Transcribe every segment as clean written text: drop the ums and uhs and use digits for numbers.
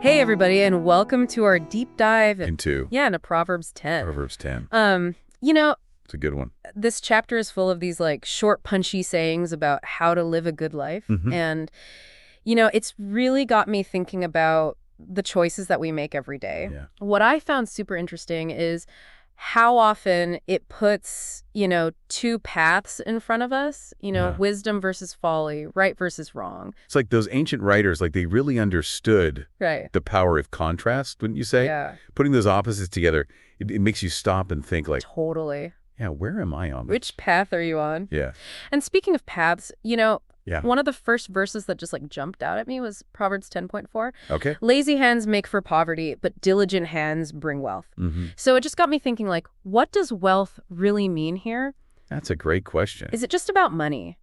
Hey everybody, and welcome to our deep dive Into into Proverbs 10. Proverbs 10. You know, It's a good one. this chapter is full of these like short punchy sayings about how to live a good life. Mhm. And it's really got me thinking about the choices that we make every day. Yeah. What I found super interesting is how often it puts, two paths in front of us, Yeah. wisdom versus folly, right versus wrong. It's like those ancient writers, like they really understood Right. the power of contrast, wouldn't you say? Yeah, Putting those opposites together, it makes you stop and think like, totally. yeah, where am I on this? Which path are you on? Yeah. And speaking of paths, Yeah. one of the first verses that just like jumped out at me was Proverbs 10.4. Okay. Lazy hands make for poverty, but diligent hands bring wealth. Mm-hmm. So it just got me thinking, like, what does wealth really mean here? That's a great question. Is it just about money?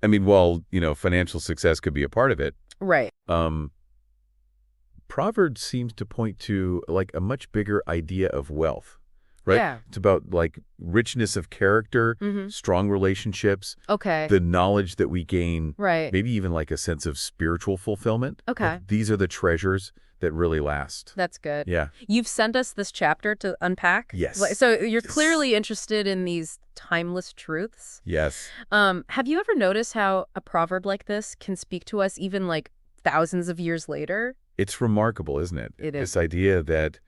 I mean, well, financial success could be a part of it. Right. Proverbs seems to point to like a much bigger idea of wealth, right? Yeah. It's about like richness of character, Mm-hmm. strong relationships, Okay. the knowledge that we gain, Right. maybe even like a sense of spiritual fulfillment. Okay. Like, these are the treasures that really last. That's good. Yeah. You've sent us this chapter to unpack? Yes. So you're Yes. clearly interested in these timeless truths. Yes. Have you ever noticed how a proverb like this can speak to us even like thousands of years later? It's remarkable, isn't it? It is. This idea that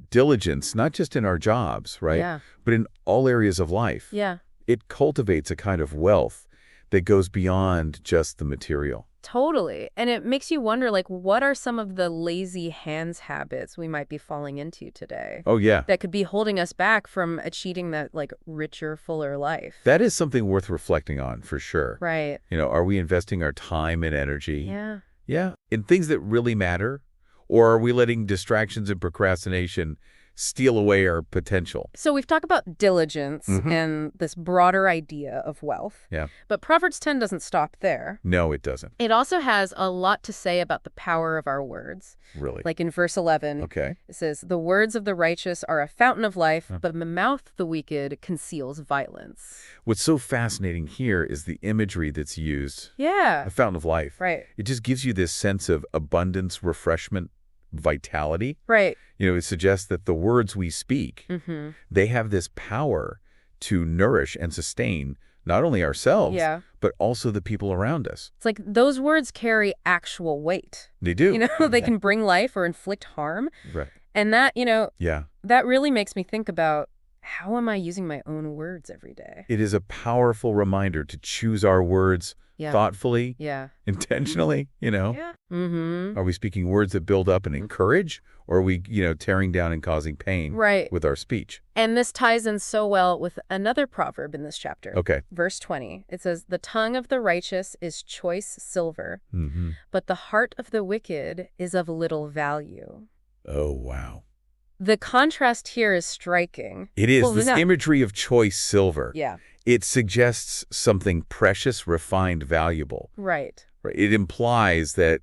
diligence, not just in our jobs, right? Yeah. But in all areas of life, Yeah. it cultivates a kind of wealth that goes beyond just the material. Totally. And it makes you wonder, like, what are some of the lazy hands habits we might be falling into today Oh, yeah. that could be holding us back from achieving that, like, richer, fuller life? That is something worth reflecting on for sure. Right. Are we investing our time and energy? Yeah. Yeah. In things that really matter? Or are we letting distractions and procrastination steal away our potential? So we've talked about diligence Mhm. and this broader idea of wealth. Yeah. But Proverbs 10 doesn't stop there. No, it doesn't. It also has a lot to say about the power of our words. Really. Like in verse 11, Okay. it says, "The words of the righteous are a fountain of life, Huh. but the mouth of the wicked conceals violence." What's so fascinating here is the imagery that's used. Yeah. A fountain of life. Right. It just gives you this sense of abundance, refreshment, vitality. Right. It suggests that the words we speak, Mm-hmm. they have this power to nourish and sustain not only ourselves, Yeah. but also the people around us. It's like those words carry actual weight. They do. They can bring life or inflict harm. Right. And that, Yeah. that really makes me think about, how am I using my own words every day? It is a powerful reminder to choose our words Yeah. thoughtfully, Yeah. intentionally, Yeah. Mm-hmm. Are we speaking words that build up and encourage, or are we, tearing down and causing pain Right. with our speech? And this ties in so well with another proverb in this chapter. Okay. Verse 20, it says, "The tongue of the righteous is choice silver, Mm-hmm. but the heart of the wicked is of little value." Oh, wow. The contrast here is striking. It is. Well, This imagery of choice silver. Yeah, It suggests something precious, refined, valuable. right. Right? It implies that,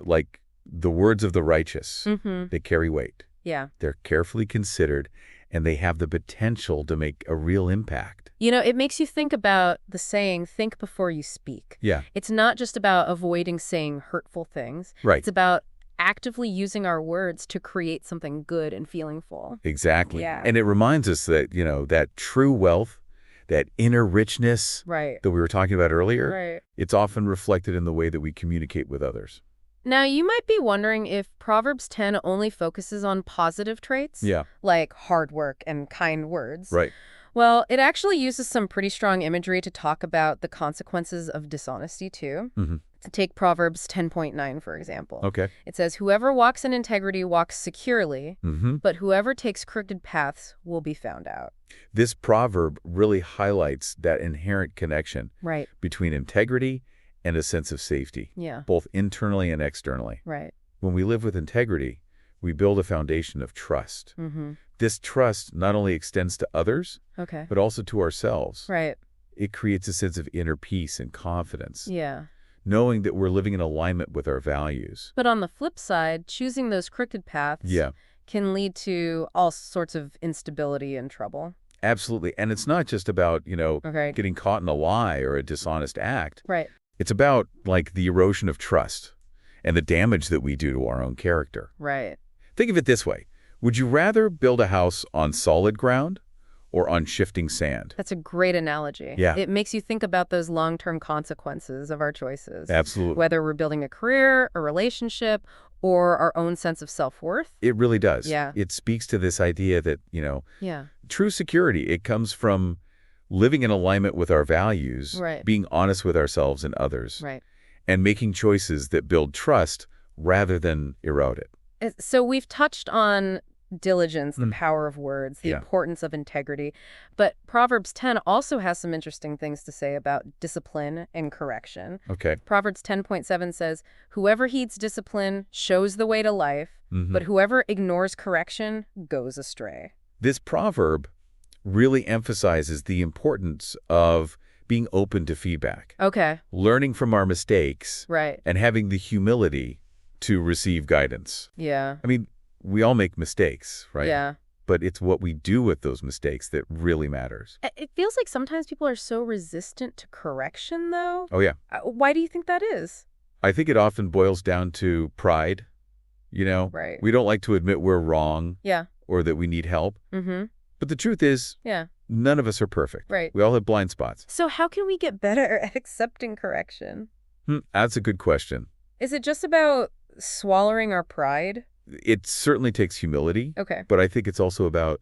like, the words of the righteous, Mm-hmm. they carry weight. Yeah. They're carefully considered, and they have the potential to make a real impact. It makes you think about the saying, think before you speak. Yeah, It's not just about avoiding saying hurtful things. right. It's about actively using our words to create something good and feelingful. Exactly. Yeah. And it reminds us that, that true wealth, that inner richness Right. that we were talking about earlier, Right. it's often reflected in the way that we communicate with others. Now, you might be wondering if Proverbs 10 only focuses on positive traits, Yeah, like hard work and kind words. right. Well, it actually uses some pretty strong imagery to talk about the consequences of dishonesty, too. Mm-hmm. Take Proverbs 10.9, for example. Okay. It says, "Whoever walks in integrity walks securely, Mm-hmm. but whoever takes crooked paths will be found out." This proverb really highlights that inherent connection Right. between integrity and a sense of safety, Yeah. both internally and externally. Right. When we live with integrity, we build a foundation of trust. Mm-hmm. This trust not only extends to others, Okay. but also to ourselves. Right. It creates a sense of inner peace and confidence, Yeah. knowing that we're living in alignment with our values. But on the flip side, choosing those crooked paths Yeah, can lead to all sorts of instability and trouble. absolutely. And it's not just about, Okay. getting caught in a lie or a dishonest act. Right. It's about, like, the erosion of trust and the damage that we do to our own character. Right. Think of it this way. Would you rather build a house on solid ground or on shifting sand? That's a great analogy. Yeah, It makes you think about those long-term consequences of our choices, absolutely. whether we're building a career, a relationship, or our own sense of self-worth. It really does. Yeah. It speaks to this idea that, Yeah. true security, it comes from living in alignment with our values, Right. being honest with ourselves and others, Right. and making choices that build trust rather than erode it. So we've touched on diligence, the Mm. power of words, the Yeah. importance of integrity, but Proverbs 10 also has some interesting things to say about discipline and correction. Okay. Proverbs 10.7 says, "Whoever heeds discipline shows the way to life, but whoever ignores correction goes astray." This proverb really emphasizes the importance of being open to feedback, Okay, learning from our mistakes, right. and having the humility to receive guidance. Yeah. I mean, we all make mistakes, right? Yeah. But it's what we do with those mistakes that really matters. It feels like sometimes people are so resistant to correction, though. Oh, yeah. Why do you think that is? I think it often boils down to pride. Right. We don't like to admit we're wrong Yeah. or that we need help. Mm-hmm. But the truth is, Yeah. none of us are perfect. Right. We all have blind spots. So how can we get better at accepting correction? That's a good question. Is it just about swallowing our pride? It certainly takes humility, Okay. but I think it's also about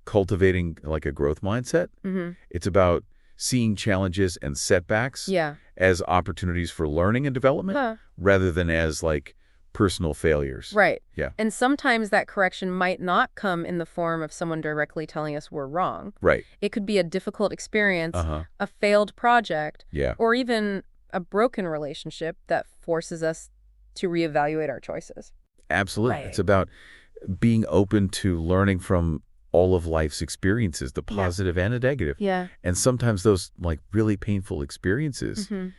cultivating like a growth mindset. Mm-hmm. It's about seeing challenges and setbacks Yeah. as opportunities for learning and development Huh. rather than as like personal failures. Right. Yeah. And sometimes that correction might not come in the form of someone directly telling us we're wrong. Right. It could be a difficult experience, Uh-huh. a failed project, Yeah. or even a broken relationship that forces us to reevaluate our choices. Absolutely. Right. It's about being open to learning from all of life's experiences, the positive and the negative. Yeah. And sometimes those like really painful experiences, Mm-hmm.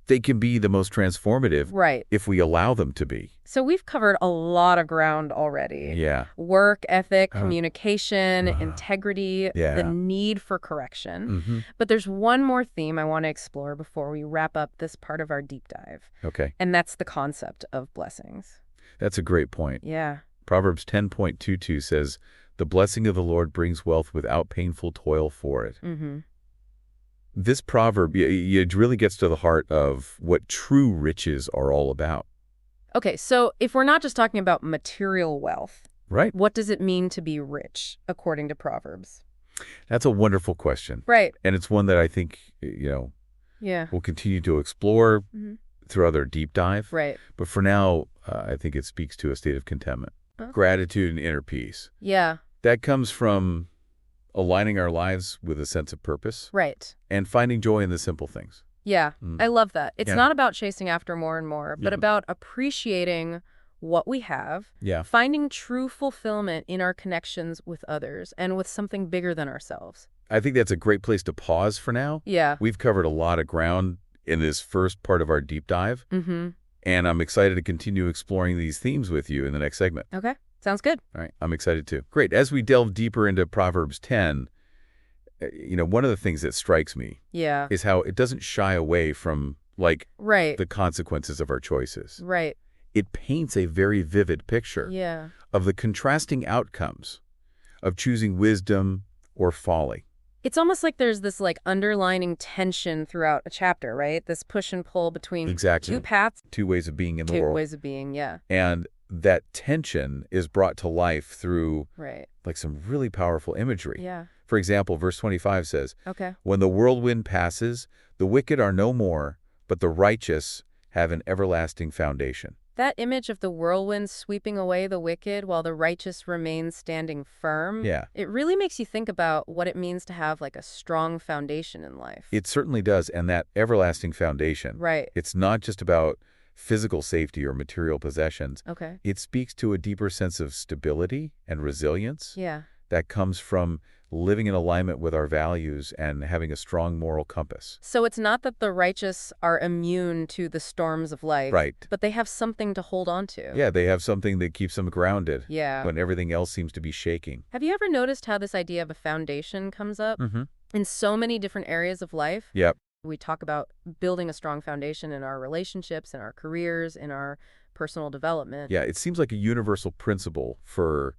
they can be the most transformative Right. if we allow them to be. So we've covered a lot of ground already. Yeah. Work ethic, communication, uh, integrity, yeah. the need for correction. Mm-hmm. But there's one more theme I want to explore before we wrap up this part of our deep dive, Okay. and that's the concept of blessings. That's a great point. Yeah. Proverbs 10.22 says, "The blessing of the Lord brings wealth without painful toil for it." Mm-hmm. This proverb, it really gets to the heart of what true riches are all about. Okay, so if we're not just talking about material wealth, Right? what does it mean to be rich, according to Proverbs? That's a wonderful question. Right. And it's one that I think, Yeah. we'll continue to explore Mm-hmm. throughout our deep dive. Right. But for now, I think it speaks to a state of contentment, gratitude, and inner peace. Yeah. That comes from aligning our lives with a sense of purpose Right. and finding joy in the simple things. Yeah. Mm. I love that. It's Yeah. not about chasing after more and more, but Yeah. about appreciating what we have, Yeah. finding true fulfillment in our connections with others and with something bigger than ourselves. I think that's a great place to pause for now. Yeah. We've covered a lot of ground in this first part of our deep dive, Mm-hmm. and I'm excited to continue exploring these themes with you in the next segment. Okay. Sounds good. All right, I'm excited too. Great. As we delve deeper into Proverbs 10, one of the things that strikes me Yeah. is how it doesn't shy away from, like, Right. the consequences of our choices. Right. It paints a very vivid picture Yeah. of the contrasting outcomes of choosing wisdom or folly. It's almost like there's this underlining tension throughout a chapter, right? This push and pull between Exactly. two paths, Two ways of being in the two world. ways of being. Yeah. And that tension is brought to life through, Right. like, some really powerful imagery. Yeah. For example, verse 25 says, Okay. "When the whirlwind passes, the wicked are no more, but the righteous have an everlasting foundation." That image of the whirlwind sweeping away the wicked while the righteous remain standing firm, Yeah. it really makes you think about what it means to have a strong foundation in life. It certainly does. And that everlasting foundation, Right. it's not just about physical safety or material possessions. Okay. It speaks to a deeper sense of stability and resilience Yeah. that comes from living in alignment with our values and having a strong moral compass. So it's not that the righteous are immune to the storms of life, Right. but they have something to hold on to. Yeah, they have something that keeps them grounded Yeah. when everything else seems to be shaking. Have you ever noticed how this idea of a foundation comes up Mm-hmm. in so many different areas of life? Yep. We talk about building a strong foundation in our relationships, in our careers, in our personal development. Yeah, it seems like a universal principle for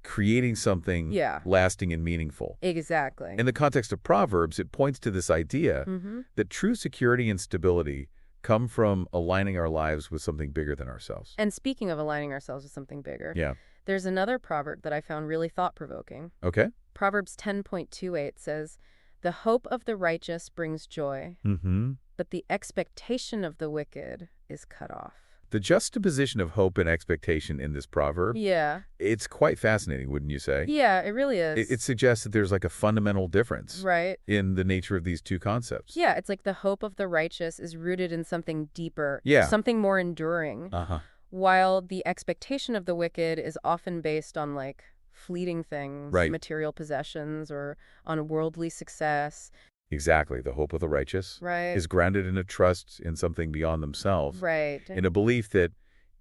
creating something Yeah, lasting and meaningful. exactly. In the context of Proverbs, it points to this idea Mm-hmm. that true security and stability come from aligning our lives with something bigger than ourselves. And speaking of aligning ourselves with something bigger, Yeah. there's another proverb that I found really thought-provoking. Okay. Proverbs 10.28 says, "The hope of the righteous brings joy, Mm-hmm. but the expectation of the wicked is cut off." The juxtaposition of hope and expectation in this proverb, Yeah. it's quite fascinating, wouldn't you say? Yeah, it really It is. suggests that there's like a fundamental difference Right. in the nature of these two concepts. Yeah, it's like the hope of the righteous is rooted in something deeper, Yeah. something more enduring, Uh-huh. while the expectation of the wicked is often based on like fleeting things, Right. material possessions, or on worldly success. Exactly. The hope of the righteous Right. is grounded in a trust in something beyond themselves, Right. in a belief that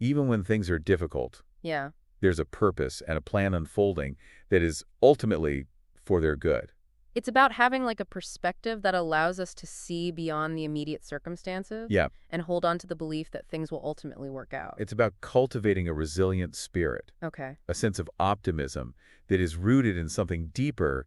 even when things are difficult, Yeah. there's a purpose and a plan unfolding that is ultimately for their good. It's about having like a perspective that allows us to see beyond the immediate circumstances Yeah. and hold on to the belief that things will ultimately work out. It's about cultivating a resilient spirit, Okay. a sense of optimism that is rooted in something deeper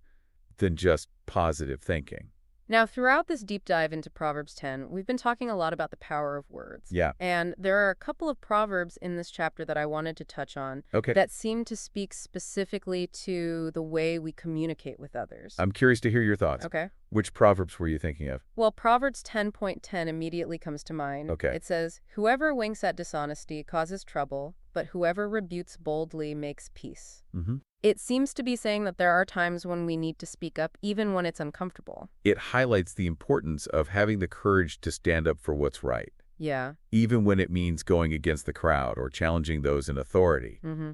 than just positive thinking. Now, throughout this deep dive into Proverbs 10, we've been talking a lot about the power of words. Yeah. And there are a couple of proverbs in this chapter that I wanted to touch on Okay. that seem to speak specifically to the way we communicate with others. I'm curious to hear your thoughts. Okay. Which proverbs were you thinking of? Well, Proverbs 10.10 immediately comes to mind. Okay. It says, "Whoever winks at dishonesty causes trouble, but whoever rebukes boldly makes peace." Mm-hmm. It seems to be saying that there are times when we need to speak up, even when it's uncomfortable. It highlights the importance of having the courage to stand up for what's right, Yeah. even when it means going against the crowd or challenging those in authority. Mm-hmm.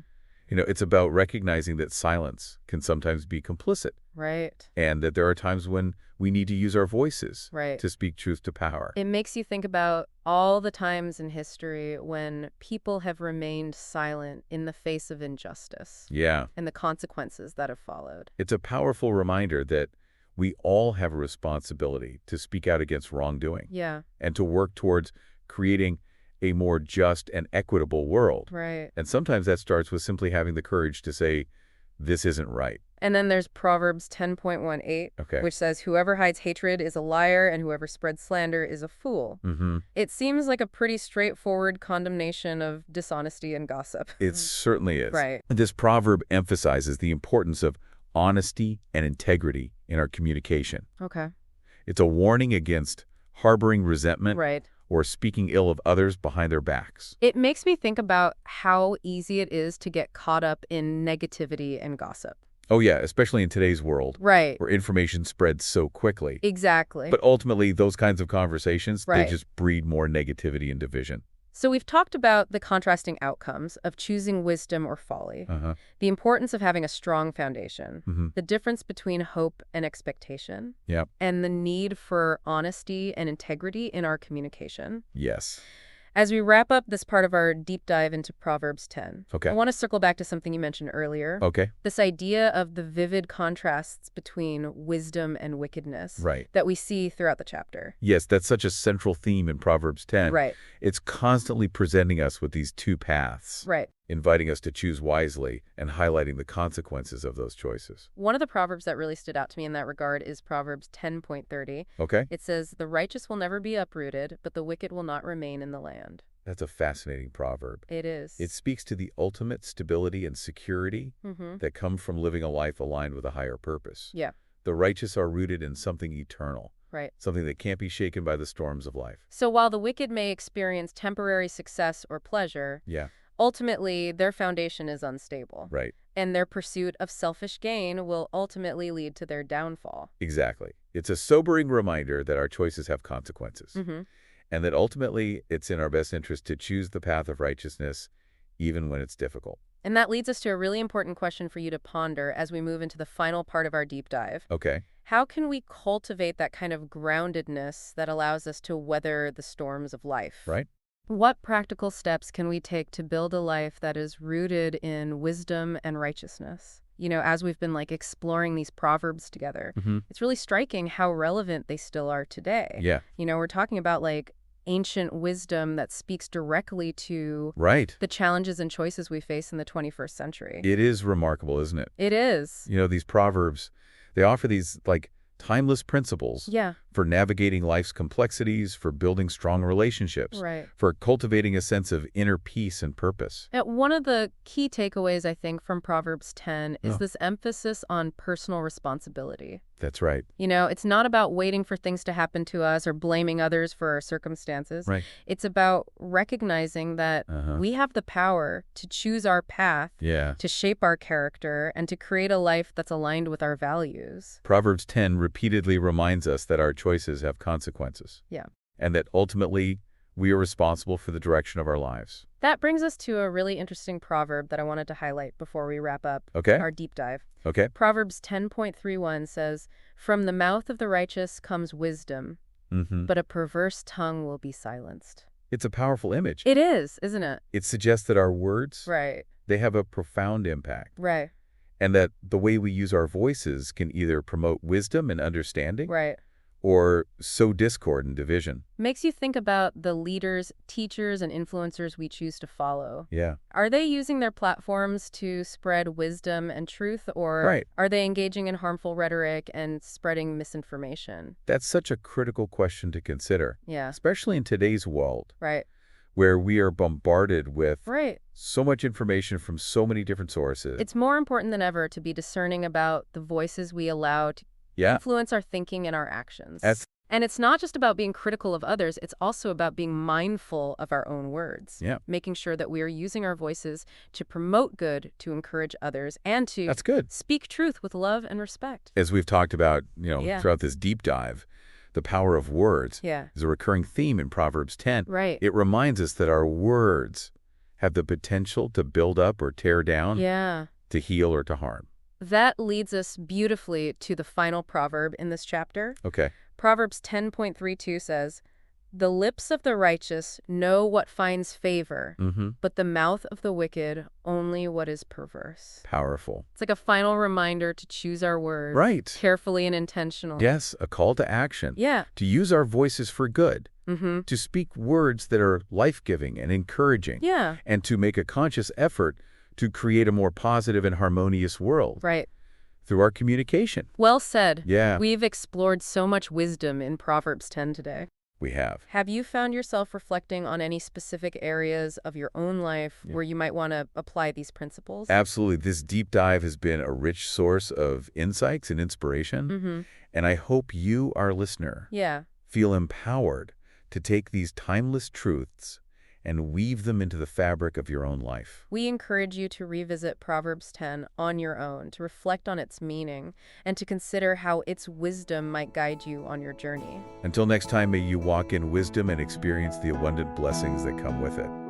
It's about recognizing that silence can sometimes be complicit Right. and that there are times when we need to use our voices Right. to speak truth to power. It makes you think about all the times in history when people have remained silent in the face of injustice Yeah. and the consequences that have followed. It's a powerful reminder that we all have a responsibility to speak out against wrongdoing Yeah. and to work towards creating a more just and equitable world. Right. And sometimes that starts with simply having the courage to say, this isn't right. And then there's Proverbs 10.18, Okay. which says, "Whoever hides hatred is a liar, and whoever spreads slander is a fool." Mm-hmm. It seems like a pretty straightforward condemnation of dishonesty and gossip. It certainly is. Right. This proverb emphasizes the importance of honesty and integrity in our communication. Okay. It's a warning against harboring resentment Right. or speaking ill of others behind their backs. It makes me think about how easy it is to get caught up in negativity and gossip. Oh yeah, especially in today's world Right. where information spreads so quickly. Exactly. But ultimately, those kinds of conversations, they Right. just breed more negativity and division. So we've talked about the contrasting outcomes of choosing wisdom or folly, Uh-huh. the importance of having a strong foundation, Mm-hmm. the difference between hope and expectation, Yeah. and the need for honesty and integrity in our communication. Yes. As we wrap up this part of our deep dive into Proverbs 10, Okay. I want to circle back to something you mentioned earlier. Okay. This idea of the vivid contrasts between wisdom and wickedness Right. that we see throughout the chapter. Yes, that's such a central theme in Proverbs 10. Right, It's constantly presenting us with these two paths, right. inviting us to choose wisely and highlighting the consequences of those choices. One of the proverbs that really stood out to me in that regard is Proverbs 10.30. Okay? It says, "The righteous will never be uprooted, but the wicked will not remain in the land." That's a fascinating proverb. It is. It speaks to the ultimate stability and security Mm-hmm. that come from living a life aligned with a higher purpose. Yeah, The righteous are rooted in something eternal, right. something that can't be shaken by the storms of life. So while the wicked may experience temporary success or pleasure, Yeah, ultimately their foundation is unstable. right. And their pursuit of selfish gain will ultimately lead to their downfall. Exactly. It's a sobering reminder that our choices have consequences, Mm-hmm. and that ultimately it's in our best interest to choose the path of righteousness, even when it's difficult. And that leads us to a really important question for you to ponder as we move into the final part of our deep dive. Okay. How can we cultivate that kind of groundedness that allows us to weather the storms of life? Right? What practical steps can we take to build a life that is rooted in wisdom and righteousness? as we've been like exploring these proverbs together, Hmm. it's really striking how relevant they still are today. Yeah. We're talking about like ancient wisdom that speaks directly to Right. the challenges and choices we face in the 21st century. It is remarkable, isn't it? It is. These proverbs, they offer these like timeless principles Yeah, for navigating life's complexities, for building strong relationships, right. for cultivating a sense of inner peace and purpose. One of the key takeaways, I think, from Proverbs 10 is Oh, this emphasis on personal responsibility. that's right. It's not about waiting for things to happen to us or blaming others for our circumstances. Right. It's about recognizing that Uh-huh. we have the power to choose our path, Yeah. to shape our character, and to create a life that's aligned with our values. Proverbs 10 repeatedly reminds us that our choices have consequences Yeah. and that ultimately we are responsible for the direction of our lives. That brings us to a really interesting proverb that I wanted to highlight before we wrap up Okay? our deep dive. Okay? Proverbs 10.31 says, "From the mouth of the righteous comes wisdom, Mm-hmm. but a perverse tongue will be silenced." It's a powerful image. It is, isn't it? It suggests that our words, Right, they have a profound impact, right, and that the way we use our voices can either promote wisdom and understanding right. or sow discord and division. Makes you think about the leaders, teachers, and influencers we choose to follow. Yeah. Are they using their platforms to spread wisdom and truth, or Right. are they engaging in harmful rhetoric and spreading misinformation? That's such a critical question to consider, Yeah, especially in today's world right, where we are bombarded with right. so much information from so many different sources. It's more important than ever to be discerning about the voices we allow to Yeah. influence our thinking and our actions. That's And it's not just about being critical of others, it's also about being mindful of our own words. Yeah. Making sure that we are using our voices to promote good, to encourage others, and to That's good. speak truth with love and respect. As we've talked about, Yeah. throughout this deep dive, the power of words Yeah. is a recurring theme in Proverbs 10. Right. It reminds us that our words have the potential to build up or tear down, Yeah. to heal or to harm. That leads us beautifully to the final proverb in this chapter. Okay. Proverbs 10.32 says, "The lips of the righteous know what finds favor, Mm-hmm. but the mouth of the wicked only what is perverse." Powerful. It's like a final reminder to choose our words Right. carefully and intentionally. Yes, a call to action. Yeah. To use our voices for good, Mm-hmm. to speak words that are life-giving and encouraging, Yeah. and to make a conscious effort to create a more positive and harmonious world Right. through our communication. Well said. Yeah, We've explored so much wisdom in Proverbs 10 today. we have. Have you found yourself reflecting on any specific areas of your own life Yeah. where you might want to apply these principles? Absolutely. This deep dive has been a rich source of insights and inspiration, Mm-hmm. and I hope you, our listener, Yeah. feel empowered to take these timeless truths and weave them into the fabric of your own life. We encourage you to revisit Proverbs 10 on your own, to reflect on its meaning, and to consider how its wisdom might guide you on your journey. Until next time, may you walk in wisdom and experience the abundant blessings that come with it.